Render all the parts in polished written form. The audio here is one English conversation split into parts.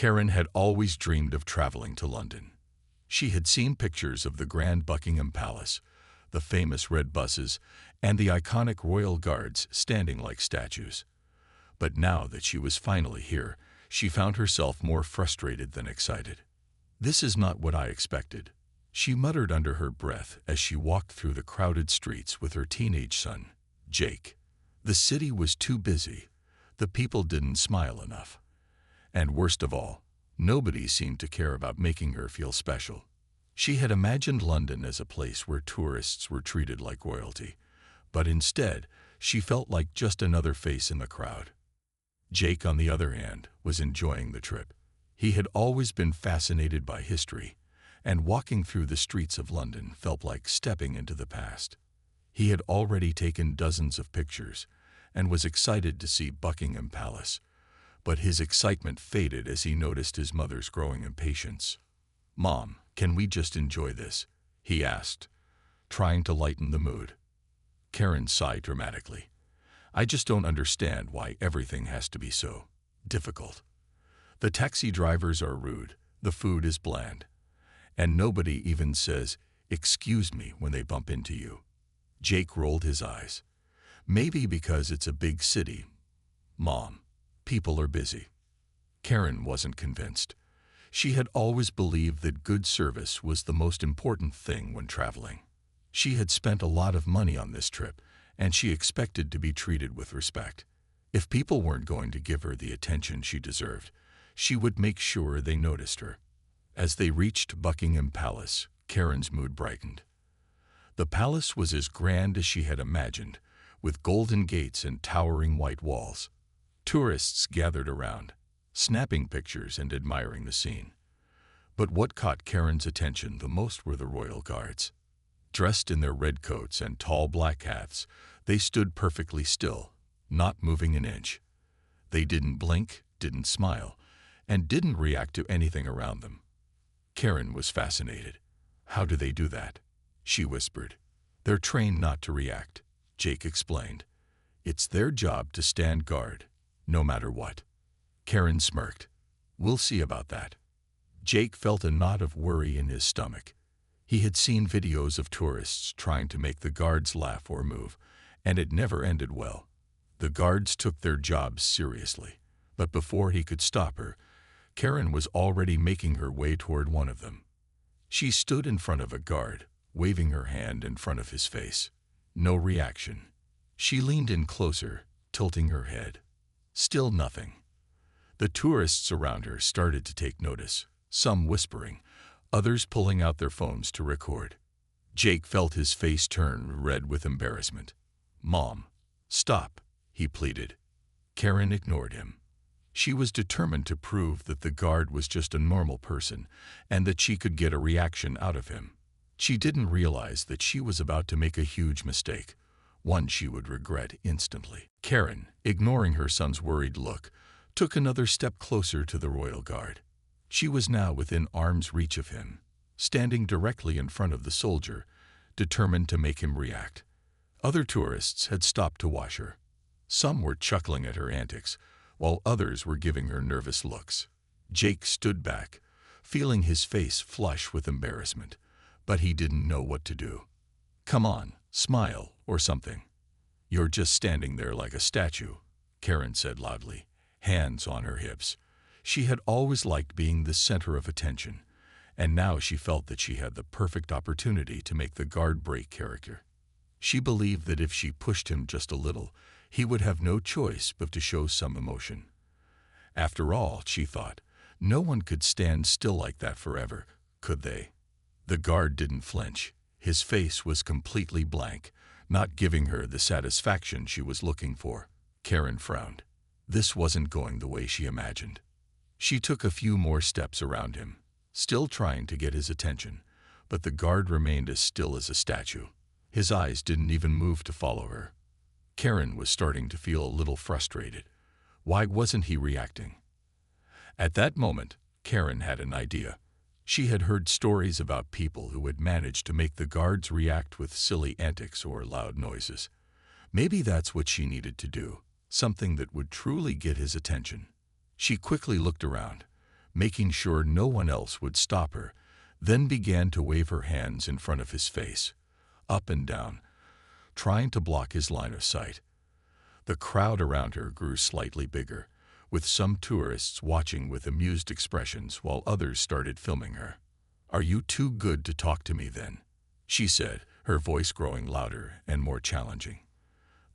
Karen had always dreamed of traveling to London. She had seen pictures of the Grand Buckingham Palace, the famous red buses, and the iconic royal guards standing like statues. But now that she was finally here, she found herself more frustrated than excited. "This is not what I expected," she muttered under her breath as she walked through the crowded streets with her teenage son, Jake. The city was too busy. The people didn't smile enough. And worst of all, nobody seemed to care about making her feel special. She had imagined London as a place where tourists were treated like royalty, but instead, she felt like just another face in the crowd. Jake, on the other hand, was enjoying the trip. He had always been fascinated by history, and walking through the streets of London felt like stepping into the past. He had already taken dozens of pictures and was excited to see Buckingham Palace, but his excitement faded as he noticed his mother's growing impatience. "Mom, can we just enjoy this?" he asked, trying to lighten the mood. Karen sighed dramatically. "I just don't understand why everything has to be so difficult. The taxi drivers are rude, the food is bland, and nobody even says, 'Excuse me,' when they bump into you." Jake rolled his eyes. "Maybe because it's a big city, Mom. People are busy." Karen wasn't convinced. She had always believed that good service was the most important thing when traveling. She had spent a lot of money on this trip, and she expected to be treated with respect. If people weren't going to give her the attention she deserved, she would make sure they noticed her. As they reached Buckingham Palace, Karen's mood brightened. The palace was as grand as she had imagined, with golden gates and towering white walls. Tourists gathered around, snapping pictures and admiring the scene. But what caught Karen's attention the most were the royal guards. Dressed in their red coats and tall black hats, they stood perfectly still, not moving an inch. They didn't blink, didn't smile, and didn't react to anything around them. Karen was fascinated. "How do they do that?" she whispered. "They're trained not to react," Jake explained. "It's their job to stand guard, no matter what." Karen smirked. "We'll see about that." Jake felt a knot of worry in his stomach. He had seen videos of tourists trying to make the guards laugh or move, and it never ended well. The guards took their jobs seriously, but before he could stop her, Karen was already making her way toward one of them. She stood in front of a guard, waving her hand in front of his face. No reaction. She leaned in closer, tilting her head. Still nothing. The tourists around her started to take notice, some whispering, others pulling out their phones to record. Jake felt his face turn red with embarrassment. "Mom, stop," he pleaded. Karen ignored him. She was determined to prove that the guard was just a normal person and that she could get a reaction out of him. She didn't realize that she was about to make a huge mistake, one she would regret instantly. Karen, ignoring her son's worried look, took another step closer to the royal guard. She was now within arm's reach of him, standing directly in front of the soldier, determined to make him react. Other tourists had stopped to watch her. Some were chuckling at her antics, while others were giving her nervous looks. Jake stood back, feeling his face flush with embarrassment, but he didn't know what to do. "Come on, smile, or something. You're just standing there like a statue," Karen said loudly, hands on her hips. She had always liked being the center of attention, and now she felt that she had the perfect opportunity to make the guard break character. She believed that if she pushed him just a little, he would have no choice but to show some emotion. After all, she thought, no one could stand still like that forever, could they? The guard didn't flinch. His face was completely blank, not giving her the satisfaction she was looking for. Karen frowned. This wasn't going the way she imagined. She took a few more steps around him, still trying to get his attention, but the guard remained as still as a statue. His eyes didn't even move to follow her. Karen was starting to feel a little frustrated. Why wasn't he reacting? At that moment, Karen had an idea. She had heard stories about people who had managed to make the guards react with silly antics or loud noises. Maybe that's what she needed to do, something that would truly get his attention. She quickly looked around, making sure no one else would stop her, then began to wave her hands in front of his face, up and down, trying to block his line of sight. The crowd around her grew slightly bigger, with some tourists watching with amused expressions while others started filming her. "Are you too good to talk to me then?" she said, her voice growing louder and more challenging.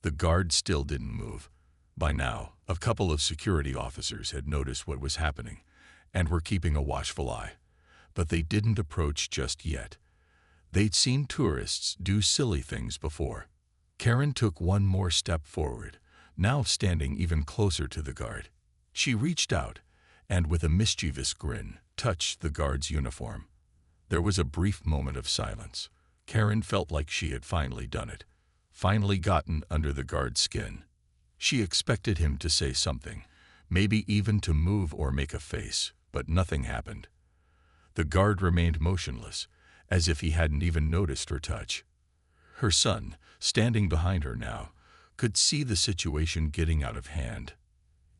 The guard still didn't move. By now, a couple of security officers had noticed what was happening and were keeping a watchful eye, but they didn't approach just yet. They'd seen tourists do silly things before. Karen took one more step forward, now standing even closer to the guard. She reached out and, with a mischievous grin, touched the guard's uniform. There was a brief moment of silence. Karen felt like she had finally done it, finally gotten under the guard's skin. She expected him to say something, maybe even to move or make a face, but nothing happened. The guard remained motionless, as if he hadn't even noticed her touch. Her son, standing behind her now, could see the situation getting out of hand.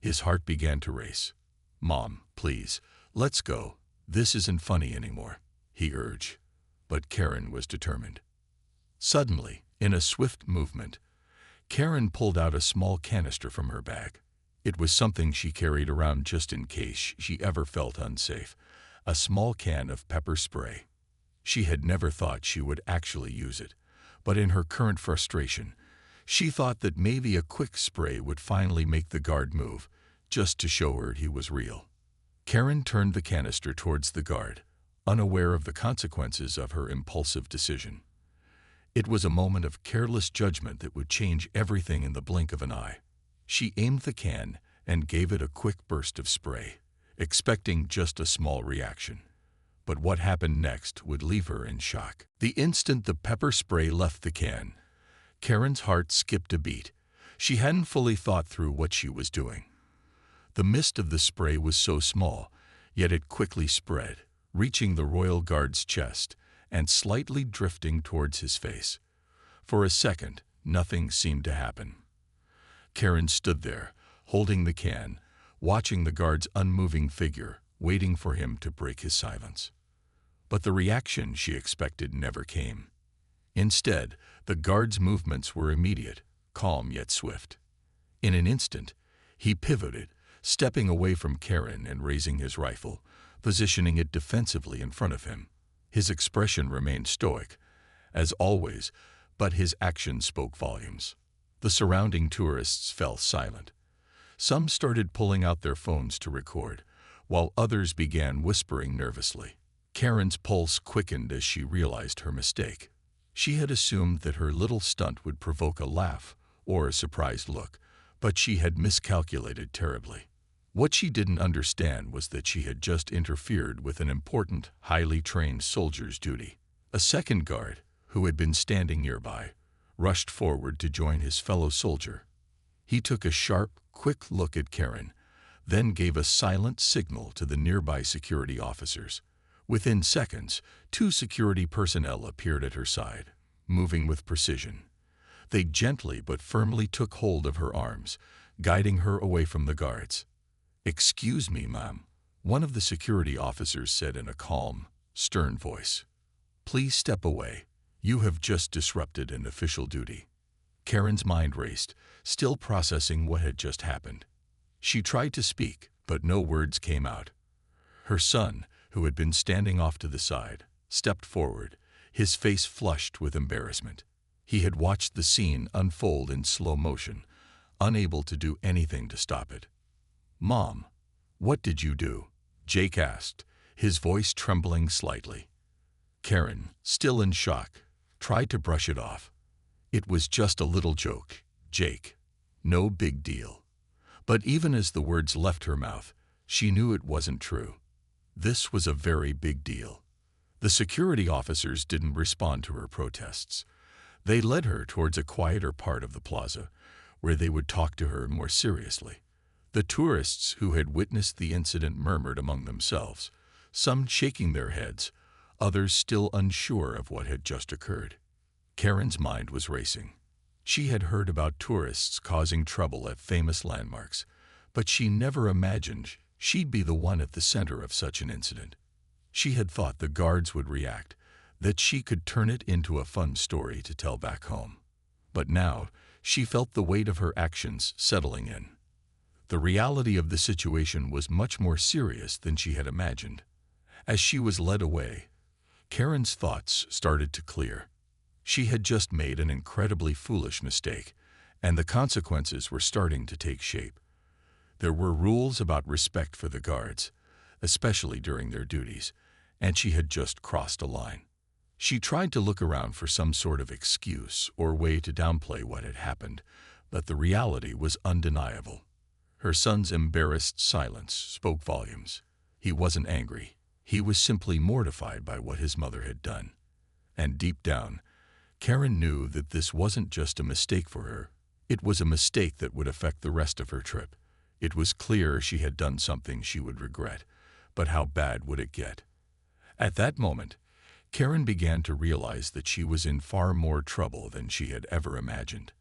His heart began to race. "Mom, please, let's go. This isn't funny anymore," he urged. But Karen was determined. Suddenly, in a swift movement, Karen pulled out a small canister from her bag. It was something she carried around just in case she ever felt unsafe, a small can of pepper spray. She had never thought she would actually use it, but in her current frustration, she thought that maybe a quick spray would finally make the guard move, just to show her he was real. Karen turned the canister towards the guard, unaware of the consequences of her impulsive decision. It was a moment of careless judgment that would change everything in the blink of an eye. She aimed the can and gave it a quick burst of spray, expecting just a small reaction. But what happened next would leave her in shock. The instant the pepper spray left the can, Karen's heart skipped a beat. She hadn't fully thought through what she was doing. The mist of the spray was so small, yet it quickly spread, reaching the royal guard's chest and slightly drifting towards his face. For a second, nothing seemed to happen. Karen stood there, holding the can, watching the guard's unmoving figure, waiting for him to break his silence. But the reaction she expected never came. Instead, the guard's movements were immediate, calm yet swift. In an instant, he pivoted, stepping away from Karen and raising his rifle, positioning it defensively in front of him. His expression remained stoic, as always, but his actions spoke volumes. The surrounding tourists fell silent. Some started pulling out their phones to record, while others began whispering nervously. Karen's pulse quickened as she realized her mistake. She had assumed that her little stunt would provoke a laugh or a surprised look, but she had miscalculated terribly. What she didn't understand was that she had just interfered with an important, highly trained soldier's duty. A second guard, who had been standing nearby, rushed forward to join his fellow soldier. He took a sharp, quick look at Karen, then gave a silent signal to the nearby security officers. Within seconds, 2 security personnel appeared at her side, moving with precision. They gently but firmly took hold of her arms, guiding her away from the guards. "Excuse me, ma'am," one of the security officers said in a calm, stern voice. "Please step away. You have just disrupted an official duty." Karen's mind raced, still processing what had just happened. She tried to speak, but no words came out. Her son, who had been standing off to the side, stepped forward, his face flushed with embarrassment. He had watched the scene unfold in slow motion, unable to do anything to stop it. "Mom, what did you do?" Jake asked, his voice trembling slightly. Karen, still in shock, tried to brush it off. "It was just a little joke, Jake. No big deal." But even as the words left her mouth, she knew it wasn't true. This was a very big deal. The security officers didn't respond to her protests. They led her towards a quieter part of the plaza, where they would talk to her more seriously. The tourists who had witnessed the incident murmured among themselves, some shaking their heads, others still unsure of what had just occurred. Karen's mind was racing. She had heard about tourists causing trouble at famous landmarks, but she never imagined She'd be the one at the center of such an incident. She had thought the guards would react, that she could turn it into a fun story to tell back home. But now, she felt the weight of her actions settling in. The reality of the situation was much more serious than she had imagined. As she was led away, Karen's thoughts started to clear. She had just made an incredibly foolish mistake, and the consequences were starting to take shape. There were rules about respect for the guards, especially during their duties, and she had just crossed a line. She tried to look around for some sort of excuse or way to downplay what had happened, but the reality was undeniable. Her son's embarrassed silence spoke volumes. He wasn't angry. He was simply mortified by what his mother had done. And deep down, Karen knew that this wasn't just a mistake for her. It was a mistake that would affect the rest of her trip. It was clear she had done something she would regret, but how bad would it get? At that moment, Karen began to realize that she was in far more trouble than she had ever imagined.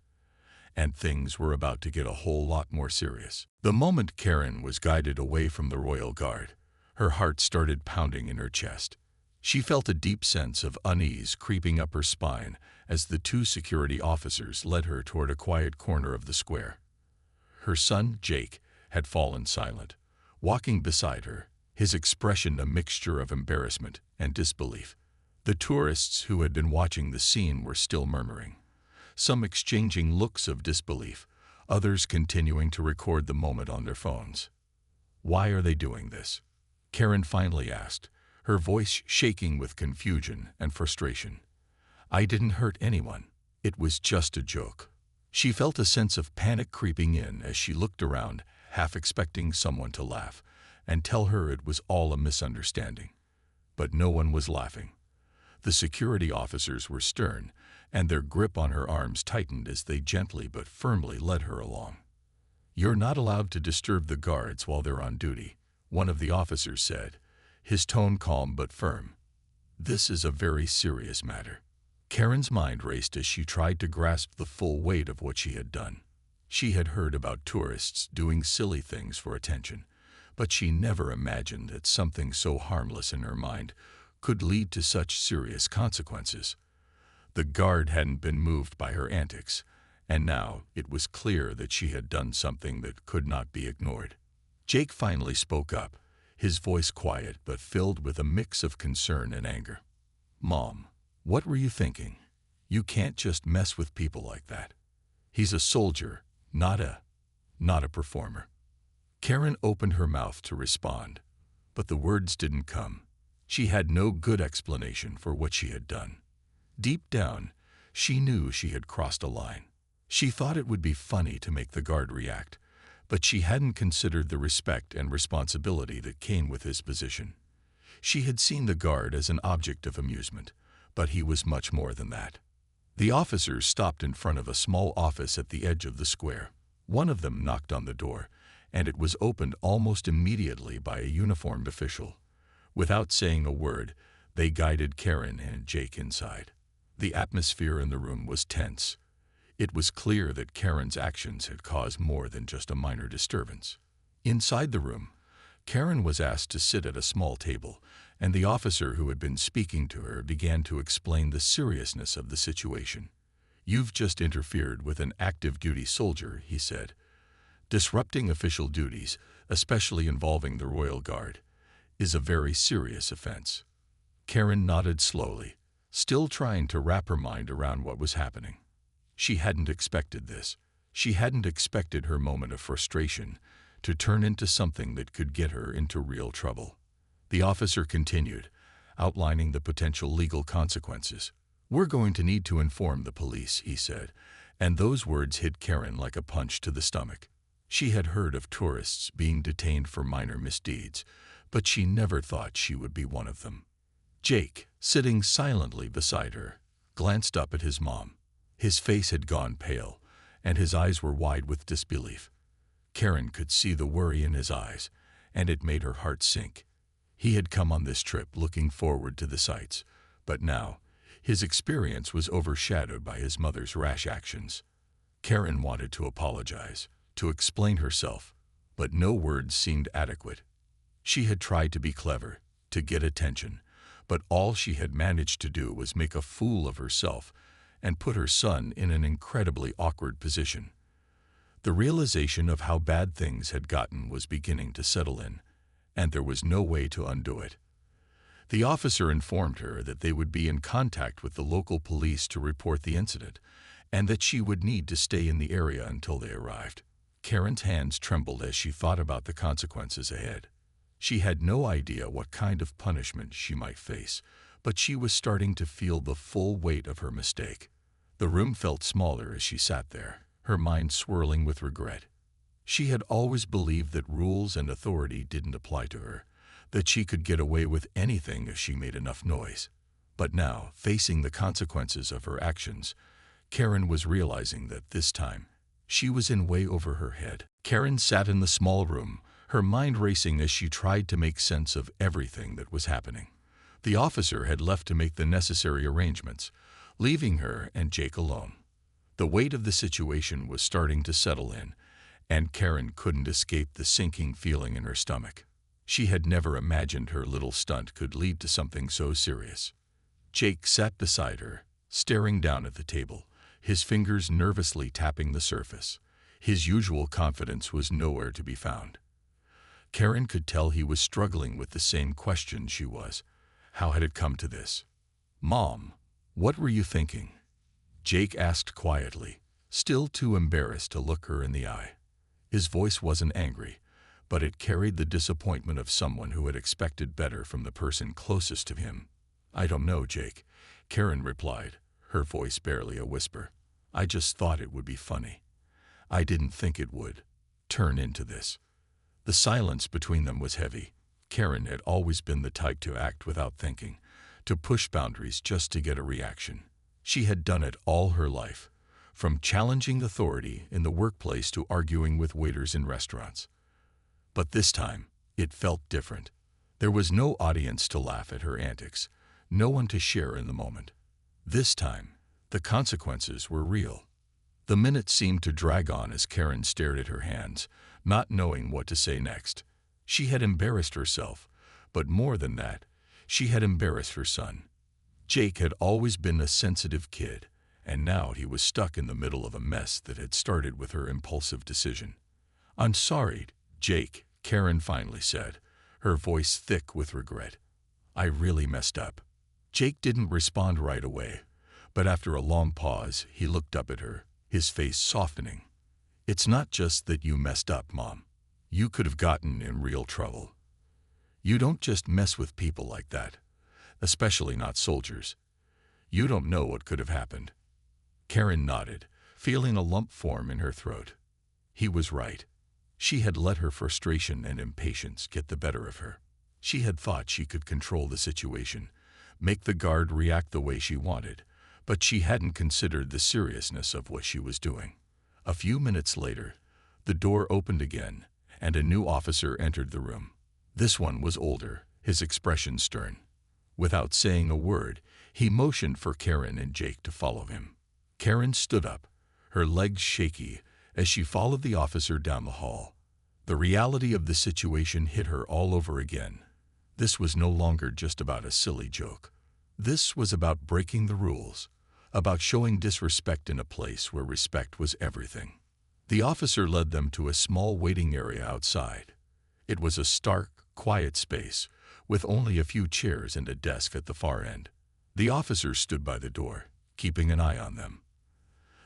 And things were about to get a whole lot more serious. The moment Karen was guided away from the Royal Guard, her heart started pounding in her chest. She felt a deep sense of unease creeping up her spine as the two security officers led her toward a quiet corner of the square. Her son, Jake, had fallen silent, walking beside her, his expression a mixture of embarrassment and disbelief. The tourists who had been watching the scene were still murmuring, some exchanging looks of disbelief, others continuing to record the moment on their phones. "Why are they doing this?" Karen finally asked, her voice shaking with confusion and frustration. "I didn't hurt anyone. It was just a joke." She felt a sense of panic creeping in as she looked around, half expecting someone to laugh and tell her it was all a misunderstanding. But no one was laughing. The security officers were stern, and their grip on her arms tightened as they gently but firmly led her along. "You're not allowed to disturb the guards while they're on duty," one of the officers said, his tone calm but firm. "This is a very serious matter." Karen's mind raced as she tried to grasp the full weight of what she had done. She had heard about tourists doing silly things for attention, but she never imagined that something so harmless in her mind could lead to such serious consequences. The guard hadn't been moved by her antics, and now it was clear that she had done something that could not be ignored. Jake finally spoke up, his voice quiet but filled with a mix of concern and anger. "Mom, what were you thinking? You can't just mess with people like that. He's a soldier, not a performer." Karen opened her mouth to respond, but the words didn't come. She had no good explanation for what she had done. Deep down, she knew she had crossed a line. She thought it would be funny to make the guard react, but she hadn't considered the respect and responsibility that came with his position. She had seen the guard as an object of amusement, but he was much more than that. The officers stopped in front of a small office at the edge of the square. One of them knocked on the door, and it was opened almost immediately by a uniformed official. Without saying a word, they guided Karen and Jake inside. The atmosphere in the room was tense. It was clear that Karen's actions had caused more than just a minor disturbance. Inside the room, Karen was asked to sit at a small table, and the officer who had been speaking to her began to explain the seriousness of the situation. "You've just interfered with an active-duty soldier," he said. "Disrupting official duties, especially involving the Royal Guard, is a very serious offense." Karen nodded slowly, still trying to wrap her mind around what was happening. She hadn't expected this. She hadn't expected her moment of frustration to turn into something that could get her into real trouble. The officer continued, outlining the potential legal consequences. "We're going to need to inform the police," he said, and those words hit Karen like a punch to the stomach. She had heard of tourists being detained for minor misdeeds, but she never thought she would be one of them. Jake, sitting silently beside her, glanced up at his mom. His face had gone pale, and his eyes were wide with disbelief. Karen could see the worry in his eyes, and it made her heart sink. He had come on this trip looking forward to the sights, but now his experience was overshadowed by his mother's rash actions. Karen wanted to apologize, to explain herself, but no words seemed adequate. She had tried to be clever, to get attention, but all she had managed to do was make a fool of herself and put her son in an incredibly awkward position. The realization of how bad things had gotten was beginning to settle in, and there was no way to undo it. The officer informed her that they would be in contact with the local police to report the incident, and that she would need to stay in the area until they arrived. Karen's hands trembled as she thought about the consequences ahead. She had no idea what kind of punishment she might face, but she was starting to feel the full weight of her mistake. The room felt smaller as she sat there, her mind swirling with regret. She had always believed that rules and authority didn't apply to her, that she could get away with anything if she made enough noise. But now, facing the consequences of her actions, Karen was realizing that this time, she was in way over her head. Karen sat in the small room, her mind racing as she tried to make sense of everything that was happening. The officer had left to make the necessary arrangements, leaving her and Jake alone. The weight of the situation was starting to settle in, and Karen couldn't escape the sinking feeling in her stomach. She had never imagined her little stunt could lead to something so serious. Jake sat beside her, staring down at the table, his fingers nervously tapping the surface. His usual confidence was nowhere to be found. Karen could tell he was struggling with the same question she was. How had it come to this? "Mom, what were you thinking?" Jake asked quietly, still too embarrassed to look her in the eye. His voice wasn't angry, but it carried the disappointment of someone who had expected better from the person closest to him. "I don't know, Jake," Karen replied, her voice barely a whisper. "I just thought it would be funny. I didn't think it would turn into this." The silence between them was heavy. Karen had always been the type to act without thinking, to push boundaries just to get a reaction. She had done it all her life, from challenging authority in the workplace to arguing with waiters in restaurants. But this time, it felt different. There was no audience to laugh at her antics, no one to share in the moment. This time, the consequences were real. The minutes seemed to drag on as Karen stared at her hands, not knowing what to say next. She had embarrassed herself, but more than that, she had embarrassed her son. Jake had always been a sensitive kid, and now he was stuck in the middle of a mess that had started with her impulsive decision. "I'm sorry, Jake," Karen finally said, her voice thick with regret. "I really messed up." Jake didn't respond right away, but after a long pause, he looked up at her, his face softening. "It's not just that you messed up, Mom. You could have gotten in real trouble. You don't just mess with people like that, especially not soldiers. You don't know what could have happened." Karen nodded, feeling a lump form in her throat. He was right. She had let her frustration and impatience get the better of her. She had thought she could control the situation, make the guard react the way she wanted, but she hadn't considered the seriousness of what she was doing. A few minutes later, the door opened again, and a new officer entered the room. This one was older, his expression stern. Without saying a word, he motioned for Karen and Jake to follow him. Karen stood up, her legs shaky, as she followed the officer down the hall. The reality of the situation hit her all over again. This was no longer just about a silly joke. This was about breaking the rules, about showing disrespect in a place where respect was everything. The officer led them to a small waiting area outside. It was a stark, quiet space, with only a few chairs and a desk at the far end. The officer stood by the door, keeping an eye on them.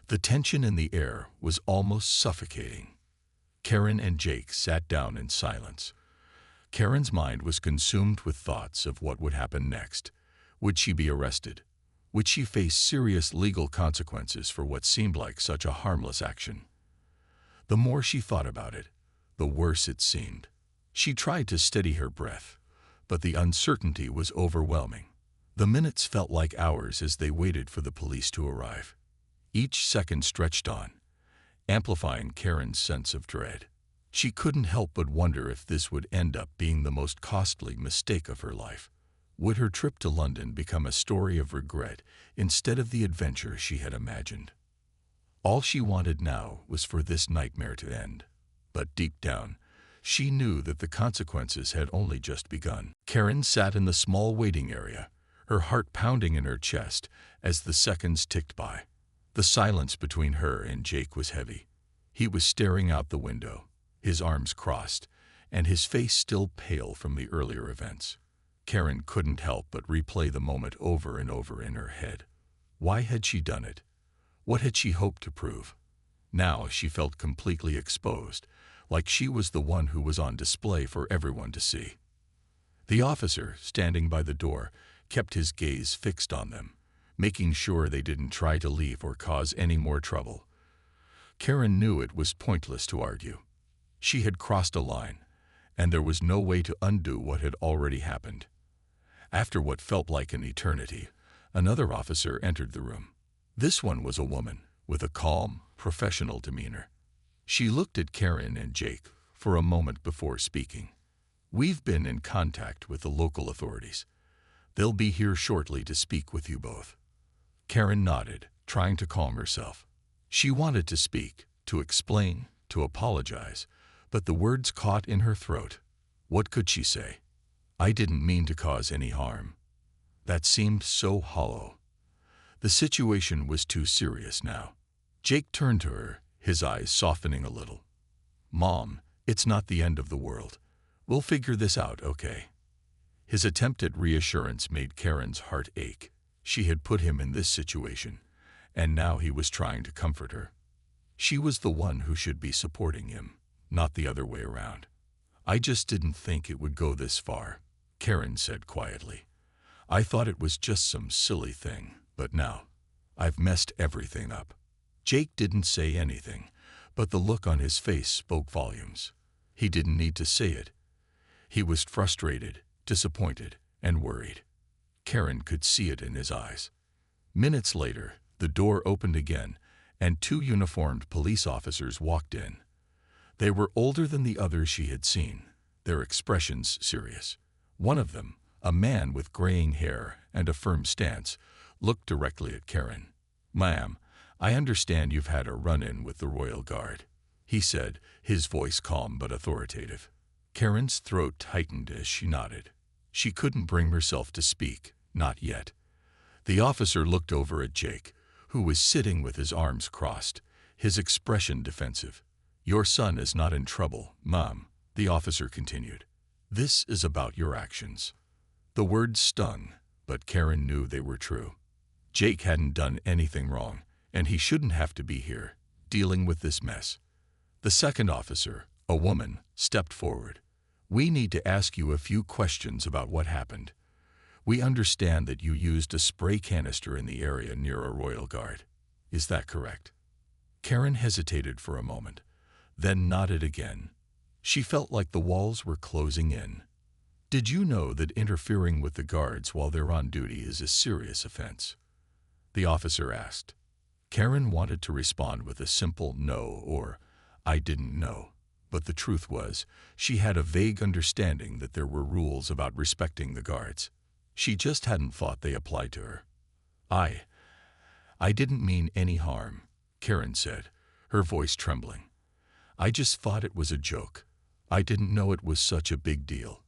The tension in the air was almost suffocating. Karen and Jake sat down in silence. Karen's mind was consumed with thoughts of what would happen next. Would she be arrested? Would she face serious legal consequences for what seemed like such a harmless action? The more she thought about it, the worse it seemed. She tried to steady her breath, but the uncertainty was overwhelming. The minutes felt like hours as they waited for the police to arrive. Each second stretched on, amplifying Karen's sense of dread. She couldn't help but wonder if this would end up being the most costly mistake of her life. Would her trip to London become a story of regret instead of the adventure she had imagined? All she wanted now was for this nightmare to end. But deep down, She knew that the consequences had only just begun. Karen sat in the small waiting area, her heart pounding in her chest as the seconds ticked by. The silence between her and Jake was heavy. He was staring out the window, his arms crossed, and his face still pale from the earlier events. Karen couldn't help but replay the moment over and over in her head. Why had she done it? What had she hoped to prove? Now she felt completely exposed, like she was the one who was on display for everyone to see. The officer, standing by the door, kept his gaze fixed on them, making sure they didn't try to leave or cause any more trouble. Karen knew it was pointless to argue. She had crossed a line, and there was no way to undo what had already happened. After what felt like an eternity, another officer entered the room. This one was a woman, with a calm, professional demeanor. She looked at Karen and Jake for a moment before speaking. "We've been in contact with the local authorities. They'll be here shortly to speak with you both." Karen nodded, trying to calm herself. She wanted to speak, to explain, to apologize, but the words caught in her throat. What could she say? "I didn't mean to cause any harm." That seemed so hollow. The situation was too serious now. Jake turned to her, his eyes softening a little. "Mom, it's not the end of the world. We'll figure this out, okay?" His attempt at reassurance made Karen's heart ache. She had put him in this situation, and now he was trying to comfort her. She was the one who should be supporting him, not the other way around. "I just didn't think it would go this far," Karen said quietly. "I thought it was just some silly thing, but now I've messed everything up." Jake didn't say anything, but the look on his face spoke volumes. He didn't need to say it. He was frustrated, disappointed, and worried. Karen could see it in his eyes. Minutes later, the door opened again, and two uniformed police officers walked in. They were older than the others she had seen, their expressions serious. One of them, a man with graying hair and a firm stance, looked directly at Karen. "Ma'am, I understand you've had a run-in with the Royal Guard," he said, his voice calm but authoritative. Karen's throat tightened as she nodded. She couldn't bring herself to speak, not yet. The officer looked over at Jake, who was sitting with his arms crossed, his expression defensive. "Your son is not in trouble, Mom," the officer continued. "This is about your actions." The words stung, but Karen knew they were true. Jake hadn't done anything wrong, and he shouldn't have to be here, dealing with this mess. The second officer, a woman, stepped forward. "We need to ask you a few questions about what happened. We understand that you used a spray canister in the area near a Royal Guard. Is that correct?" Karen hesitated for a moment, then nodded again. She felt like the walls were closing in. "Did you know that interfering with the guards while they're on duty is a serious offense?" the officer asked. Karen wanted to respond with a simple no or "I didn't know," but the truth was, she had a vague understanding that there were rules about respecting the guards. She just hadn't thought they applied to her. I didn't mean any harm," Karen said, her voice trembling. "I just thought it was a joke. I didn't know it was such a big deal."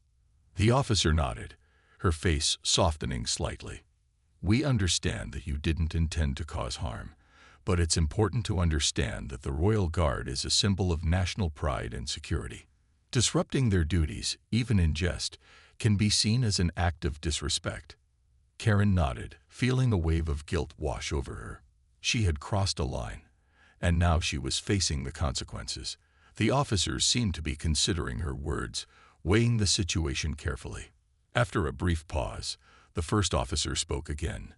The officer nodded, her face softening slightly. "We understand that you didn't intend to cause harm, but it's important to understand that the Royal Guard is a symbol of national pride and security. Disrupting their duties, even in jest, can be seen as an act of disrespect." Karen nodded, feeling a wave of guilt wash over her. She had crossed a line, and now she was facing the consequences. The officers seemed to be considering her words, weighing the situation carefully. After a brief pause, the first officer spoke again.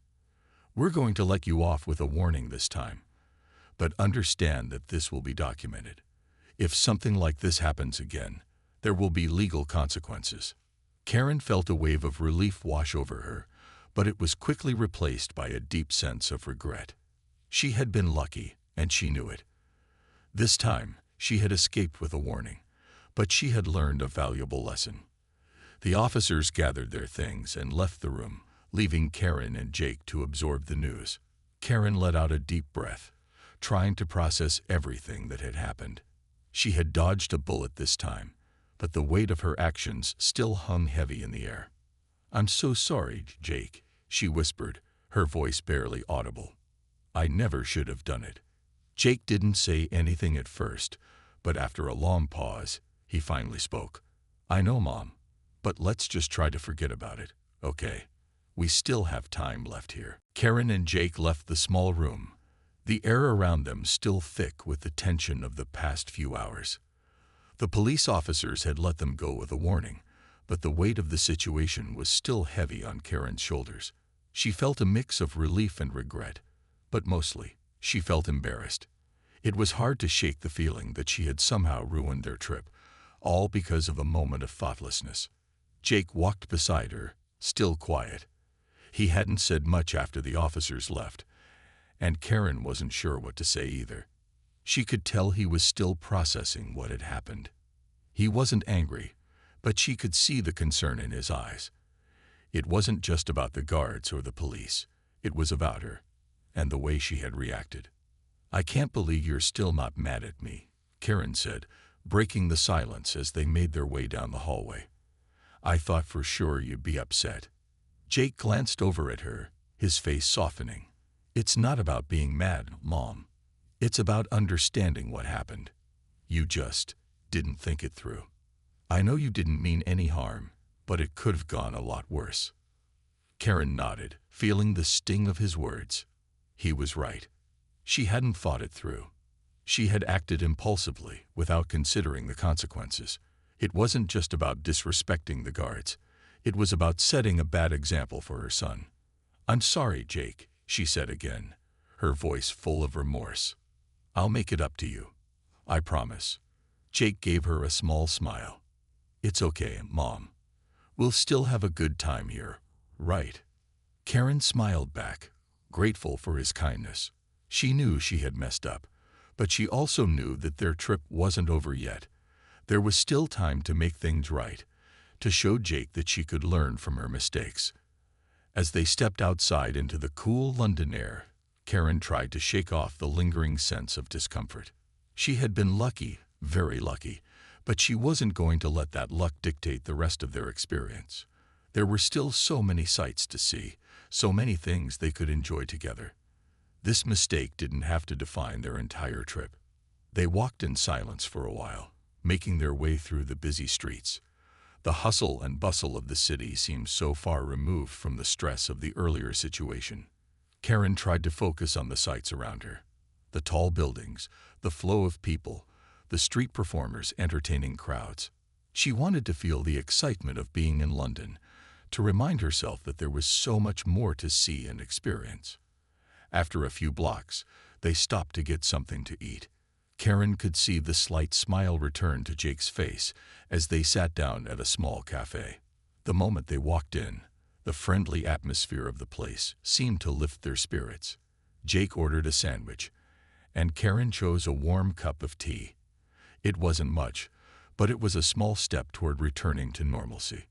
"We're going to let you off with a warning this time, but understand that this will be documented. If something like this happens again, there will be legal consequences." Karen felt a wave of relief wash over her, but it was quickly replaced by a deep sense of regret. She had been lucky, and she knew it. This time, she had escaped with a warning, but she had learned a valuable lesson. The officers gathered their things and left the room, leaving Karen and Jake to absorb the news. Karen let out a deep breath, trying to process everything that had happened. She had dodged a bullet this time, but the weight of her actions still hung heavy in the air. "I'm so sorry, Jake," she whispered, her voice barely audible. "I never should have done it." Jake didn't say anything at first, but after a long pause, he finally spoke. "I know, Mom, but let's just try to forget about it, okay? We still have time left here." Karen and Jake left the small room, the air around them still thick with the tension of the past few hours. The police officers had let them go with a warning, but the weight of the situation was still heavy on Karen's shoulders. She felt a mix of relief and regret, but mostly, she felt embarrassed. It was hard to shake the feeling that she had somehow ruined their trip, all because of a moment of thoughtlessness. Jake walked beside her, still quiet. He hadn't said much after the officers left, and Karen wasn't sure what to say either. She could tell he was still processing what had happened. He wasn't angry, but she could see the concern in his eyes. It wasn't just about the guards or the police. It was about her, and the way she had reacted. "I can't believe you're still not mad at me," Karen said, breaking the silence as they made their way down the hallway. "I thought for sure you'd be upset." Jake glanced over at her, his face softening. "It's not about being mad, Mom. It's about understanding what happened. You just didn't think it through. I know you didn't mean any harm, but it could have gone a lot worse." Karen nodded, feeling the sting of his words. He was right. She hadn't thought it through. She had acted impulsively, without considering the consequences. It wasn't just about disrespecting the guards. It was about setting a bad example for her son. "I'm sorry, Jake," she said again, her voice full of remorse. "I'll make it up to you. I promise." Jake gave her a small smile. "It's okay, Mom. We'll still have a good time here, right?" Karen smiled back, grateful for his kindness. She knew she had messed up, but she also knew that their trip wasn't over yet. There was still time to make things right, to show Jake that she could learn from her mistakes. As they stepped outside into the cool London air, Karen tried to shake off the lingering sense of discomfort. She had been lucky, very lucky, but she wasn't going to let that luck dictate the rest of their experience. There were still so many sights to see, so many things they could enjoy together. This mistake didn't have to define their entire trip. They walked in silence for a while, making their way through the busy streets. The hustle and bustle of the city seemed so far removed from the stress of the earlier situation. Karen tried to focus on the sights around her. The tall buildings, the flow of people, the street performers entertaining crowds. She wanted to feel the excitement of being in London, to remind herself that there was so much more to see and experience. After a few blocks, they stopped to get something to eat. Karen could see the slight smile return to Jake's face as they sat down at a small cafe. The moment they walked in, the friendly atmosphere of the place seemed to lift their spirits. Jake ordered a sandwich, and Karen chose a warm cup of tea. It wasn't much, but it was a small step toward returning to normalcy.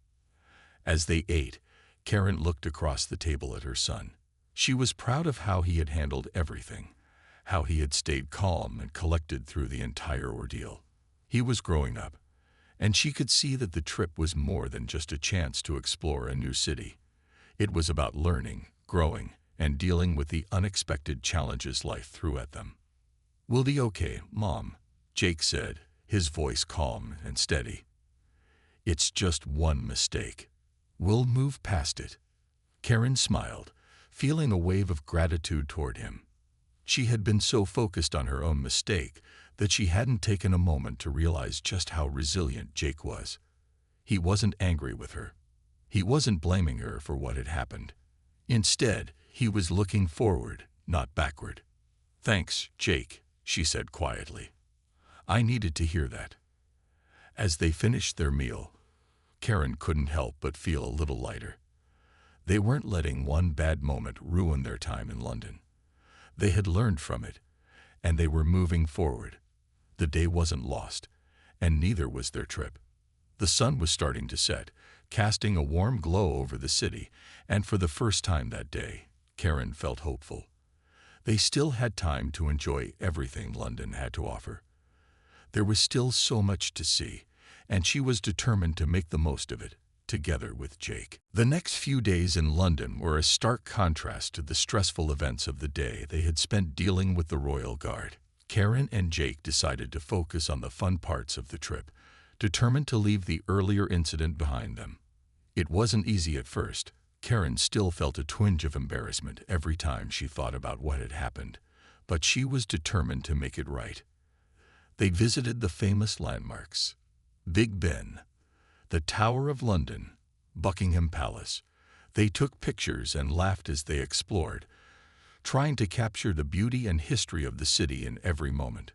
As they ate, Karen looked across the table at her son. She was proud of how he had handled everything, how he had stayed calm and collected through the entire ordeal. He was growing up, and she could see that the trip was more than just a chance to explore a new city. It was about learning, growing, and dealing with the unexpected challenges life threw at them. "We'll be okay, Mom," Jake said, his voice calm and steady. "It's just one mistake. We'll move past it." Karen smiled, feeling a wave of gratitude toward him. She had been so focused on her own mistake that she hadn't taken a moment to realize just how resilient Jake was. He wasn't angry with her. He wasn't blaming her for what had happened. Instead, he was looking forward, not backward. "Thanks, Jake," she said quietly. "I needed to hear that." As they finished their meal, Karen couldn't help but feel a little lighter. They weren't letting one bad moment ruin their time in London. They had learned from it, and they were moving forward. The day wasn't lost, and neither was their trip. The sun was starting to set, casting a warm glow over the city, and for the first time that day, Karen felt hopeful. They still had time to enjoy everything London had to offer. There was still so much to see, and she was determined to make the most of it, together with Jake. The next few days in London were a stark contrast to the stressful events of the day they had spent dealing with the Royal Guard. Karen and Jake decided to focus on the fun parts of the trip, determined to leave the earlier incident behind them. It wasn't easy at first. Karen still felt a twinge of embarrassment every time she thought about what had happened, but she was determined to make it right. They visited the famous landmarks: Big Ben, the Tower of London, Buckingham Palace. They took pictures and laughed as they explored, trying to capture the beauty and history of the city in every moment.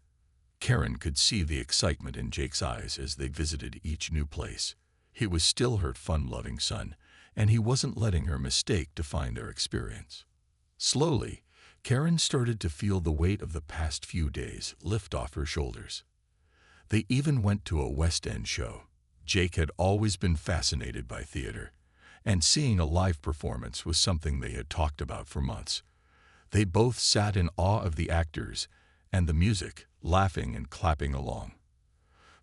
Karen could see the excitement in Jake's eyes as they visited each new place. He was still her fun-loving son, and he wasn't letting her mistake define their experience. Slowly, Karen started to feel the weight of the past few days lift off her shoulders. They even went to a West End show. Jake had always been fascinated by theater, and seeing a live performance was something they had talked about for months. They both sat in awe of the actors and the music, laughing and clapping along.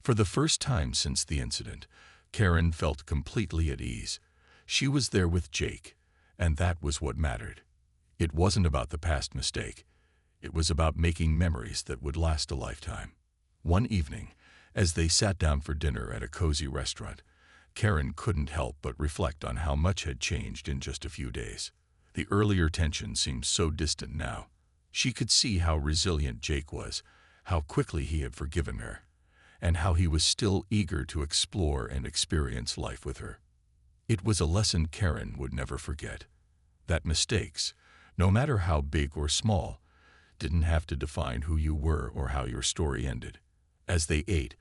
For the first time since the incident, Karen felt completely at ease. She was there with Jake, and that was what mattered. It wasn't about the past mistake. It was about making memories that would last a lifetime. One evening, as they sat down for dinner at a cozy restaurant, Karen couldn't help but reflect on how much had changed in just a few days. The earlier tension seemed so distant now. She could see how resilient Jake was, how quickly he had forgiven her, and how he was still eager to explore and experience life with her. It was a lesson Karen would never forget, that mistakes, no matter how big or small, didn't have to define who you were or how your story ended. As they ate,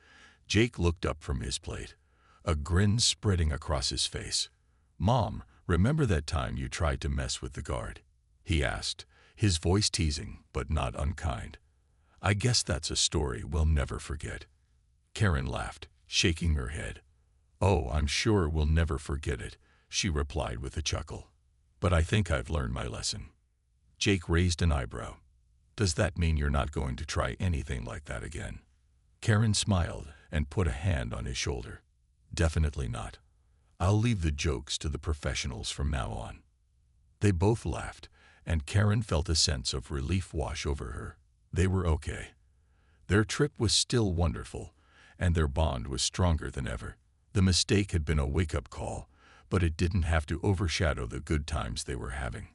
Jake looked up from his plate, a grin spreading across his face. "Mom, remember that time you tried to mess with the guard?" he asked, his voice teasing but not unkind. "I guess that's a story we'll never forget." Karen laughed, shaking her head. "Oh, I'm sure we'll never forget it," she replied with a chuckle. "But I think I've learned my lesson." Jake raised an eyebrow. "Does that mean you're not going to try anything like that again?" Karen smiled and put a hand on his shoulder. "Definitely not. I'll leave the jokes to the professionals from now on." They both laughed, and Karen felt a sense of relief wash over her. They were okay. Their trip was still wonderful, and their bond was stronger than ever. The mistake had been a wake-up call, but it didn't have to overshadow the good times they were having.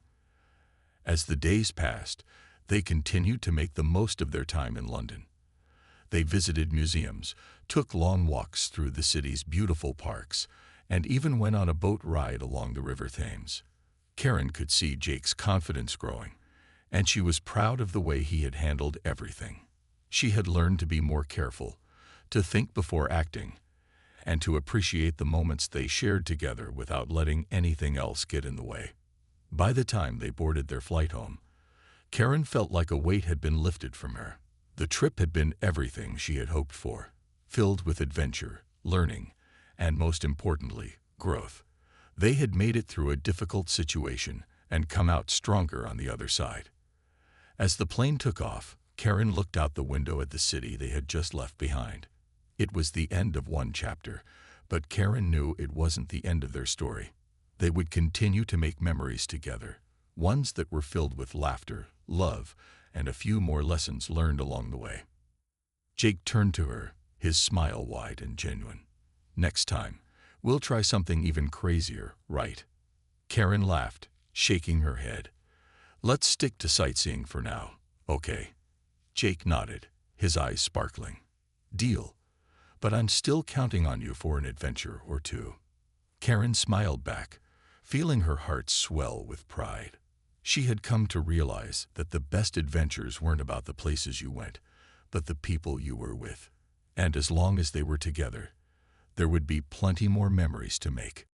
As the days passed, they continued to make the most of their time in London. They visited museums, took long walks through the city's beautiful parks, and even went on a boat ride along the River Thames. Karen could see Jake's confidence growing, and she was proud of the way he had handled everything. She had learned to be more careful, to think before acting, and to appreciate the moments they shared together without letting anything else get in the way. By the time they boarded their flight home, Karen felt like a weight had been lifted from her. The trip had been everything she had hoped for, filled with adventure, learning, and most importantly, growth. They had made it through a difficult situation and come out stronger on the other side. As the plane took off, Karen looked out the window at the city they had just left behind. It was the end of one chapter, but Karen knew it wasn't the end of their story. They would continue to make memories together, ones that were filled with laughter, love, and a few more lessons learned along the way. Jake turned to her, his smile wide and genuine. "Next time, we'll try something even crazier, right?" Karen laughed, shaking her head. "Let's stick to sightseeing for now, okay?" Jake nodded, his eyes sparkling. "Deal. But I'm still counting on you for an adventure or two." Karen smiled back, feeling her heart swell with pride. She had come to realize that the best adventures weren't about the places you went, but the people you were with. And as long as they were together, there would be plenty more memories to make.